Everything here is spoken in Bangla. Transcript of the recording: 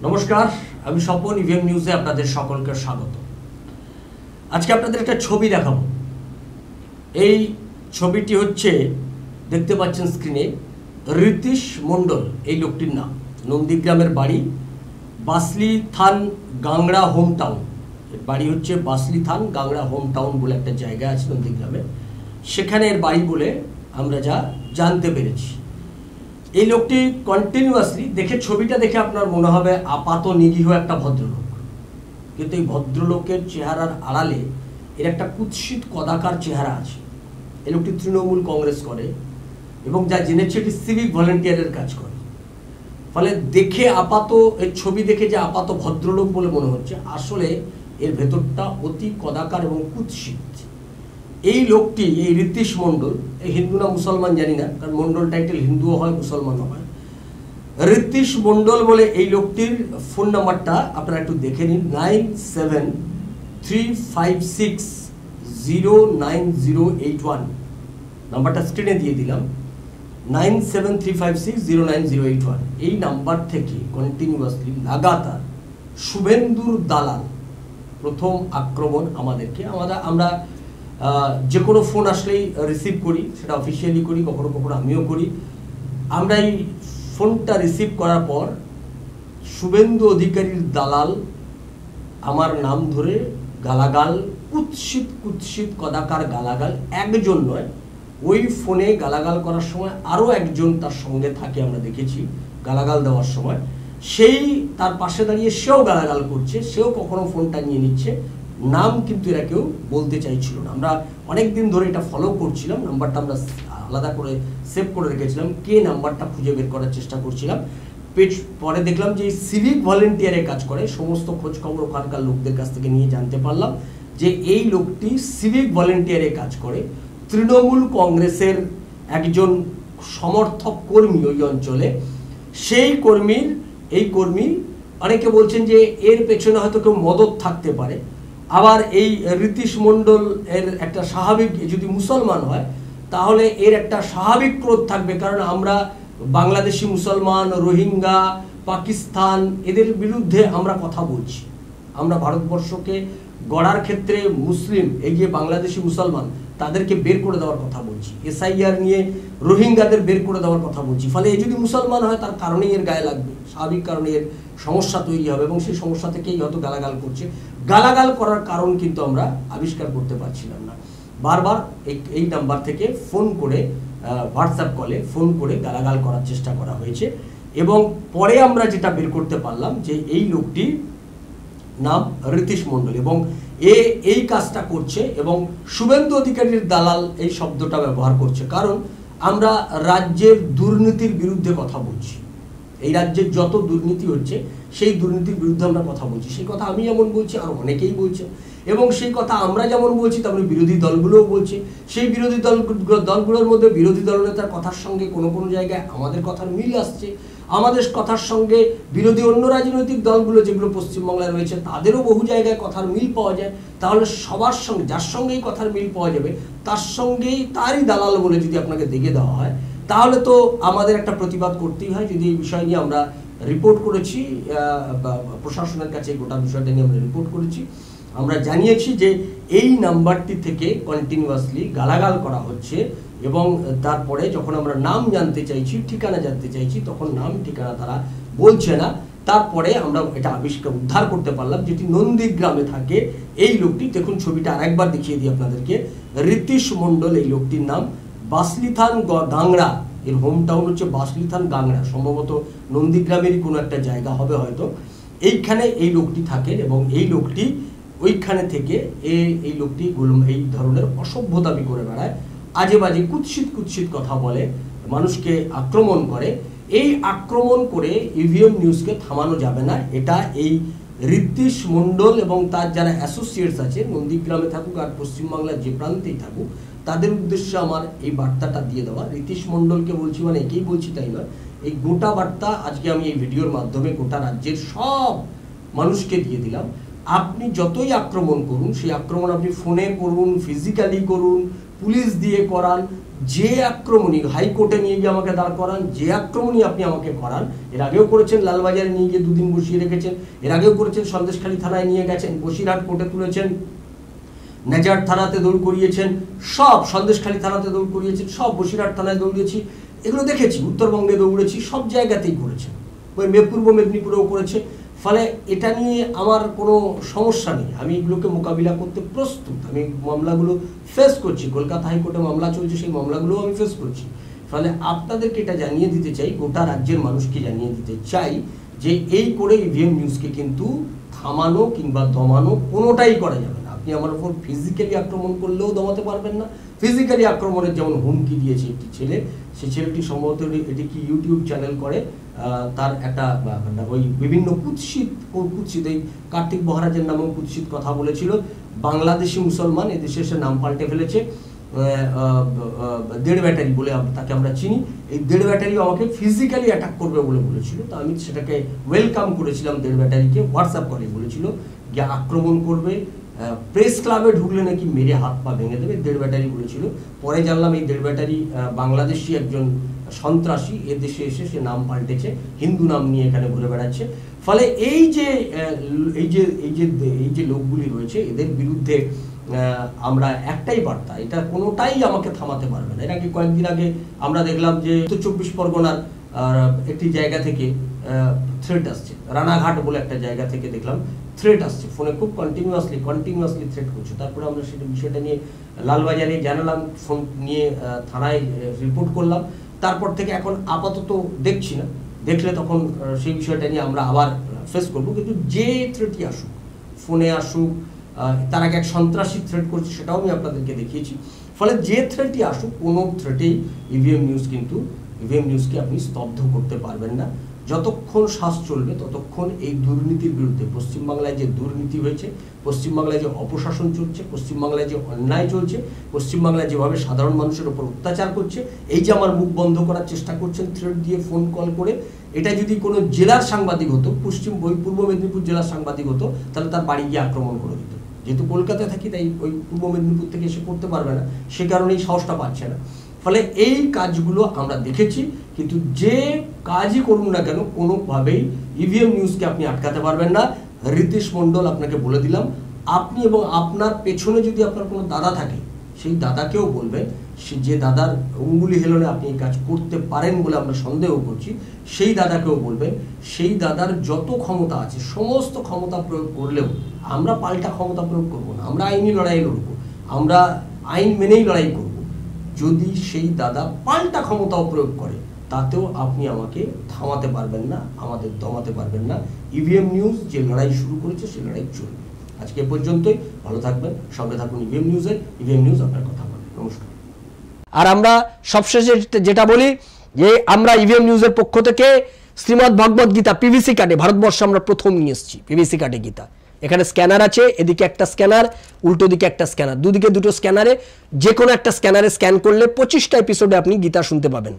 নমস্কার, আমি স্বপন ইভিএম নিউজে আপনাদের সকলকে স্বাগত। আজকে আপনাদের একটা ছবি দেখাবো। এই ছবিটি হচ্ছে, দেখতে পাচ্ছেন স্ক্রিনে, ঋতীশ মণ্ডল এই লোকটির নাম। নন্দীগ্রামের বাড়ি, বাসলি থান গাংড়া হোম টাউন। বাড়ি হচ্ছে বাসলি থান গাংড়া হোম টাউন বলে একটা জায়গা আছে নন্দীগ্রামে, সেখানে এর বাড়ি বলে আমরা যা জানতে পেরেছি। এই লোকটি কন্টিনিউয়াসলি দেখে, ছবিটা দেখে আপনার মনে হবে আপাত নিরীহ একটা ভদ্রলোক, কিন্তু এই ভদ্রলোকের চেহারার আড়ালে এর একটা কুৎসিত কদাকার চেহারা আছে। এই লোকটি তৃণমূল কংগ্রেস করে এবং যা জেনেছে এটি সিভিক ভলেন্টিয়ারের কাজ করে। ফলে দেখে আপাত, এর ছবি দেখে যে আপাত ভদ্রলোক বলে মনে হচ্ছে, আসলে এর ভেতরটা অতি কদাকার এবং কুৎসিত। এই লোকটি, এই ঋতীশ মণ্ডল, এই হিন্দু না মুসলমান জানি না, কারণ মণ্ডল টাইটেল হিন্দুও হয় মুসলমানও হয়। ঋতীশ মণ্ডল বলে এই লোকটির ফোন নাম্বারটা আপনারা একটু দেখে নিন। 9735609081 নাম্বারটা স্ক্রিনে দিয়ে দিলাম। 9735609081 এই নাম্বার থেকে কন্টিনিউয়াসলি লাগাতার শুভেন্দুর দালাল প্রথম আক্রমণ আমাদেরকে, আমরা যে কোনো ফোন আসলেই রিসিভ করি, সেটা অফিসিয়ালি করি, কখনো কখনো আমিও করি। আমরা এই ফোনটা রিসিভ করার পর শুভেন্দু অধিকারীর দালাল আমার নাম ধরে গালাগাল, কুৎসিত কুৎসিত কদাকার গালাগাল, একজন নয়, ওই ফোনে গালাগাল করার সময় আরও একজন তার সঙ্গে থাকে, আমরা দেখেছি গালাগাল দেওয়ার সময়। সেই তার পাশে দাঁড়িয়ে সেও গালাগাল করছে, সেও কখনো ফোনটা নিয়ে নিচ্ছে। নাম কিন্তু এরা কেউ বলতে চাইছিল না। আমরা অনেক দিন ধরে এটা ফলো করছিলাম, নাম্বারটা আমরা আলাদা করে সেভ করে রেখেছিলাম, কে নাম্বারটা খুঁজে বের করার চেষ্টা করছিলাম। পরে দেখলাম যে সিভিক ভলেন্টিয়ারে কাজ করে, সমস্ত খোঁজখবর ওখানকার লোকদের কাছ থেকে নিয়ে জানতে পারলাম যে এই লোকটি সিভিক ভলেন্টিয়ারে কাজ করে, তৃণমূল কংগ্রেসের একজন সমর্থক কর্মী ওই অঞ্চলে। সেই কর্মীর, এই কর্মী, অনেকে বলছেন যে এর পেছনে হয়তো কেউ মদত থাকতে পারে। আবার এই ঋতীশ মণ্ডল এর একটা স্বাভাবিক, যদি মুসলমান হয় তাহলে এর একটা স্বাভাবিক ক্রোধ থাকবে, কারণ আমরা বাংলাদেশি মুসলমান, রোহিঙ্গা, পাকিস্তান, এদের বিরুদ্ধে আমরা কথা বলছি। আমরা ভারতবর্ষকে গড়ার ক্ষেত্রে মুসলিম, এই যে বাংলাদেশি মুসলমান, তাদেরকে বের করে দেওয়ার কথা বলছি। এসআইআর নিয়ে রোহিঙ্গাদের বের করে দেওয়ার কথা বলছি। ফলে এই যদি মুসলমান হয় তার কারণেই এর গায়ে লাগবে, স্বাভাবিক কারণে এর সমস্যা তৈরি হবে এবং সেই সমস্যা থেকেই হয়তো গালাগাল করছে। গালাগাল করার কারণ কিন্তু আমরা আবিষ্কার করতে পারছিলাম না। বারবার এই নাম্বার থেকে ফোন করে, হোয়াটসঅ্যাপ কলে ফোন করে গালাগাল করার চেষ্টা করা হয়েছে এবং পরে আমরা যেটা বের করতে পারলাম যে এই লোকটি নাম ঋতীশ মণ্ডল এবং এই কাজটা করছে এবং শুভেন্দু অধিকারীর দালাল এই শব্দটা ব্যবহার করছে। কারণ আমরা রাজ্যের দুর্নীতির বিরুদ্ধে কথা বলছি, এই রাজ্যের যত দুর্নীতি হচ্ছে সেই দুর্নীতির বিরুদ্ধে আমরা কথা বলছি। সেই কথা আমি যেমন বলছি আর অনেকেই বলছে, এবং সেই কথা আমরা যেমন বলছি তেমন বিরোধী দলগুলোও বলছে। সেই বিরোধী দলগুলোর মধ্যে বিরোধী দলনেতার কথার সঙ্গে কোনো কোনো জায়গায় আমাদের কথার মিল আসছে, আমাদের কথার সঙ্গে বিরোধী অন্য রাজনৈতিক দলগুলো যেগুলো পশ্চিমবাংলায় রয়েছে তাদেরও বহু জায়গায় কথার মিল পাওয়া যায়। তাহলে সবার সঙ্গে, যার সঙ্গেই কথার মিল পাওয়া যাবে তার সঙ্গেই তারই দালাল বলে যদি আপনাকে দেখে দেওয়া হয়, তাহলে তো আমাদের একটা প্রতিবাদ করতেই হয়। যদি এই বিষয় নিয়ে আমরা রিপোর্ট করেছি, প্রশাসনের কাছে গোটা বিষয়টা নিয়ে আমরা রিপোর্ট করেছি, আমরা জানিয়েছি যে এই নাম্বারটি থেকে কন্টিনিউয়াসলি গালাগাল করা হচ্ছে এবং তারপরে যখন আমরা নাম জানতে চাইছি, ঠিকানা জানতে চাইছি, তখন নাম ঠিকানা তারা বলছে না। তারপরে আমরা এটা উদ্ধার করতে পারলাম যেটি নন্দীগ্রামে থাকে এই লোকটি। দেখুন ছবিটা আরেকবার দেখিয়ে দিই আপনাদেরকে। ঋতীশ মণ্ডল এই লোকটির নাম, বাসলিথান গাংড়া, এর হোম টাউন হচ্ছে বাসলিথান গাংড়া, সম্ভবত নন্দীগ্রামেরই কোনো একটা জায়গা হবে হয়তো। এইখানে এই লোকটি থাকেন এবং এই লোকটি ওইখানে থেকে এই লোকটি এই ধরনের অসভ্য দাবি করে বেড়ায়, আজে বাজে কুৎসিত কুৎসিত কথা বলে, মানুষকে আক্রমণ করে। এই আক্রমণ করে ইভিএম নিউজকে থামানো যাবে না। এটা এই ঋতীশ মণ্ডল এবং তার যারা অ্যাসোসিয়েটস আছে, নন্দীগ্রামে থাকুক আর পশ্চিমবাংলার যে প্রান্তেই থাকুক, তাদের উদ্দেশ্যে আমার এই বার্তাটা দিয়ে দেওয়া। ঋতীশ মণ্ডলকে বলছি মানে একেই বলছি তাই নয়, এই গোটা বার্তা আজকে আমি এই ভিডিওর মাধ্যমে গোটা রাজ্যের সব মানুষকে দিয়ে দিলাম। আপনি যতই আক্রমণ করুন, সেই আক্রমণ আপনি ফোনে করুন, ফিজিক্যালি করুন, পুলিশ দিয়ে করান, যে আক্রমণী হাইকোর্টে নিয়ে গিয়ে আমাকে দাঁড় করান, যে আক্রমণী আপনি আমাকে করান, এর আগেও করেছেন, লালবাজারে নিয়ে গিয়ে 2 দিন বসিয়ে রেখেছেন, এর আগেও করেছেন, সন্দেশখালী থানায় নিয়ে গেছেন, বসিরহাট কোর্টে তুলেছেন, নেজার থানাতে দৌড় করিয়েছেন, সব সন্দেশখালী থানাতে দৌড় করিয়েছেন, সব বসিরহাট থানায় দৌড়িয়েছি, এগুলো দেখেছি, উত্তরবঙ্গে দৌড়েছি, সব জায়গাতেই করেছেন, ওই পূর্ব মেদিনীপুরেও করেছে। ফলে এটা নিয়ে আমার কোনো সমস্যা নেই, আমি এগুলোকে মোকাবিলা করতে প্রস্তুত, আমি মামলাগুলো ফেস করছি, কলকাতা হাইকোর্টে মামলা চলছে, সেই মামলাগুলোও আমি ফেস করছি। ফলে আপনাদেরকে এটা জানিয়ে দিতে চাই, গোটা রাজ্যের মানুষকে জানিয়ে দিতে চাই যে এই করে ইভিএম নিউজকে কিন্তু থামানো কিংবা দমানো কোনোটাই করা যাবে না। আপনি আমার উপর ফিজিক্যালি আক্রমণ করলেও দমাতে পারবেন না। ফিজিক্যালি আক্রমণের যেমন হুমকি দিয়েছে একটি ছেলে, সেই ছেলেটি সম্ভবত এটি কি ইউটিউব চ্যানেল করে, তার একটা ওই বিভিন্ন কুৎসিত এই কার্তিক মহারাজের নামেও কুৎসিত কথা বলেছিল। বাংলাদেশি মুসলমান, এদেশে এসে নাম পাল্টে ফেলেছে, 1.5 ব্যাটারি বলে তাকে আমরা চিনি, এই 1.5 ব্যাটারি আমাকে ফিজিক্যালি অ্যাটাক করবে বলে বলেছিল। তো আমি সেটাকে ওয়েলকাম করেছিলাম, 1.5 ব্যাটারিকে হোয়াটসঅ্যাপ করে বলেছিল গিয়ে আক্রমণ করবে, প্রেস ক্লাবে ঢুকলে নাকি মেরে হাত পা ভেঙে দেবে, 1.5 ব্যাটারি বলেছিল। পরে জানলাম এই 1.5 ব্যাটারি বাংলাদেশি একজন সন্ত্রাসী, এদেশে এসে সে নাম পাল্টেছে, হিন্দু নাম নিয়ে এখানে ঘুরে বেড়াচ্ছে। ফলে এই যে লোকগুলি রয়েছে, এদের বিরুদ্ধে আমরা একটাই বার্তা, এটা কোনোটাই আমাকে থামাতে পারবে না। এর আগে কয়েকদিন আগে আমরা দেখলাম যে 24 পরগনার একটি জায়গা থেকে থ্রেট আসছে, রানাঘাট বলে একটা জায়গা থেকে দেখলাম থ্রেট আসছে, ফোনে খুব কন্টিনিউয়াসলি থ্রেট করছে। তারপরে আমরা সেটা বিষয়টা নিয়ে লালবাজারে জানালাম, ফোন নিয়ে থানায় রিপোর্ট করলাম। তারপর থেকে এখন আপাতত দেখছি না, দেখলে তখন সেই বিষয়টা নিয়ে আমরা আবার ফেস করব। কিন্তু যে থ্রেটই আসুক, ফোনে আসুক, তার আগে এক সন্ত্রাসী থ্রেট করছে, সেটাও আমি আপনাদেরকে দেখিয়েছি। ফলে যে থ্রেটই আসুক, কোনো থ্রেটেই ইভিএম নিউজকে আপনি স্তব্ধ করতে পারবেন না। যতক্ষণ শ্বাস চলবে ততক্ষণ এই দুর্নীতির বিরুদ্ধে, পশ্চিমবাংলায় যে দুর্নীতি হয়েছে, পশ্চিমবাংলায় যে অপশাসন চলছে, পশ্চিমবাংলায় যে অন্যায় চলছে, পশ্চিমবাংলায় যেভাবে সাধারণ মানুষের উপর অত্যাচার করছে, এই যে আমার মুখ বন্ধ করার চেষ্টা করছেন থ্রেট দিয়ে, ফোন কল করে, এটা যদি কোনো জেলার সাংবাদিক হতো, পূর্ব মেদিনীপুর জেলার সাংবাদিক হতো, তাহলে তার বাড়ি গিয়ে আক্রমণ করে দিত। যেহেতু কলকাতায় থাকি, তাই ওই পূর্ব মেদিনীপুর থেকে এসে করতে পারবে না, সে কারণেই সাহসটা পাচ্ছে না। ফলে এই কাজগুলো আমরা দেখেছি, কিন্তু যে কাজই করুন না কেন, কোনোভাবেই ইভিএম নিউজকে আপনি আটকাতে পারবেন না। রিতেশ মণ্ডল, আপনাকে বলে দিলাম, আপনি এবং আপনার পেছনে যদি আপনার কোনো দাদা থাকে, সেই দাদাকেও বলবেন, সে যে দাদার অঙ্গুলি হেলনে আপনি এই কাজ করতে পারেন বলে আমরা সন্দেহ করছি, সেই দাদাকেও বলবেন, সেই দাদার যত ক্ষমতা আছে সমস্ত ক্ষমতা প্রয়োগ করলেও আমরা পাল্টা ক্ষমতা প্রয়োগ করবো না, আমরা আইনি লড়াই লড়বো, আমরা আইন মেনেই লড়াই করব। যদি সেই দাদা পাল্টা ক্ষমতাও প্রয়োগ করে, তাতেও আপনি আমাকে থামাতে পারবেন না, আমাদের দমাতে পারবেন না। ইভিএম নিউজ যে লড়াই শুরু করেছে, সেই লড়াই চলবে। আজকে এ পর্যন্তই, ভালো থাকবেন, সঙ্গে থাকুন ইভিএম নিউজ আপনার কথা বলে। নমস্কার। আর আমরা সবশেষে যেটা বলি যে আমরা ইভিএম নিউজের পক্ষ থেকে শ্রীমদ্ ভগবত গীতা পিভিসি কার্ডে, ভারতবর্ষে আমরা প্রথম নিয়ে এসেছি পিভিসি কার্ডে গীতা। এখানে স্ক্যানার আছে, এদিকে একটা স্ক্যানার, উল্টো দিকে একটা স্ক্যানার, দুদিকে দুটো স্ক্যানারে, যে কোনো একটা স্ক্যানারে স্ক্যান করলে 25টা এপিসোডে আপনি গীতা শুনতে পাবেন।